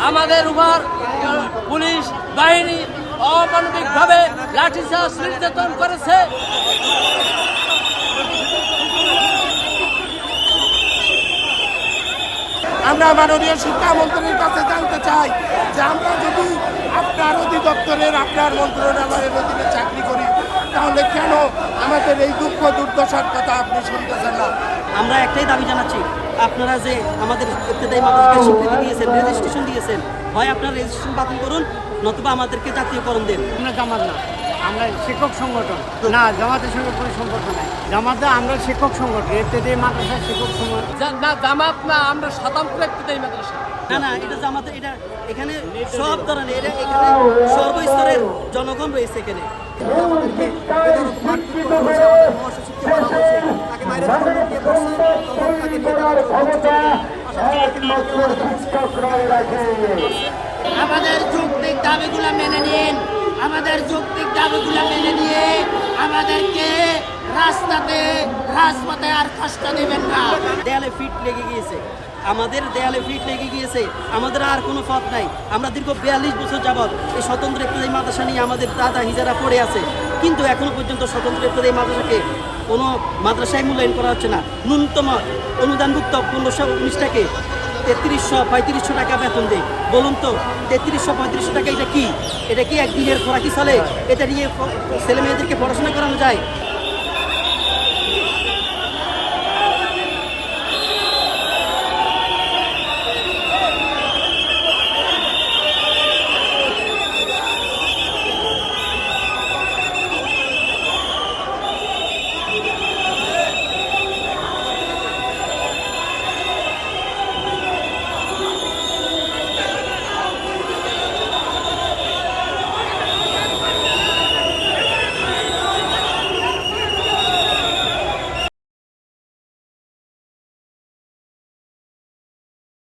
আমাদের উপর পুলিশ বাহিনী অমানবিকভাবে লাঠিচার্জ নির্যাতন করেছে। আমরা মাননীয় শিক্ষামন্ত্রীর কাছে জানতে চাই যে আমরা যদি আপনার অধিদপ্তরের আপনার মন্ত্রণালয়ের অধীনে চাকরি করি তাহলে কেন আমাদের এই দুঃখ দুর্দশার কথা আপনি শুনতেছেন না? আমরা একটাই দাবি জানাচ্ছি, আপনারা যে আমাদের ইবতেদায়ী মাদ্রাসাকে স্বীকৃতি দিয়েছেন, রেজিস্ট্রেশন দিয়েছেন, হয় আপনারা রেজিস্ট্রেশন বাতিল করুন, নতুবা আমাদেরকে জাতীয়করণ দেন। আমরা জামাত না, আমরা শিক্ষক সংগঠন না, জামাতের সঙ্গে কোনো সম্পর্ক নাই। জামাতে আমরা শিক্ষক সংগঠন, ইবতেদায়ী মাদ্রাসা শিক্ষক সংগঠন না, জামাত না, আমরা স্বতন্ত্র ইবতেদায়ী মাদ্রাসা। না, এটা জামাতে, এটা এখানে সব ধরনের, এখানে সর্বস্তরের জনগণ রয়েছে এখানে। আমাদের যৌক্তিক দাবিগুলো মেনে নিন, আমাদের যৌক্তিক দাবিগুলো মেনে নিয়ে আমাদেরকে রাজপথে আর কষ্ট দেবেন না। দেয়ালে ফিট লেগে গিয়েছে, আমাদের দেয়ালে ফিট লেগে গিয়েছে, আমাদের আর কোনো পথ নাই। আমরা দীর্ঘ 42 বছর যাবৎ এই স্বতন্ত্র ইবতেদায়ী মাদ্রাসা নিয়ে আমাদের দাদা হিজারা পড়ে আছে, কিন্তু এখনো পর্যন্ত স্বতন্ত্র ইবতেদায়ী মাদ্রাসাকে কোনো মাদ্রাসায় মূল্যায়ন করা হচ্ছে না। ন্যূনতম অনুদানভুক্ত 1519টাকে 3300-3500 টাকা বেতন দেয়। বলুন তো 3300-3500 টাকা এটা কি? এটা কি একদিনের খোরাকি চলে? এটা নিয়ে ছেলে মেয়েদেরকে পড়াশোনা করানো যায়?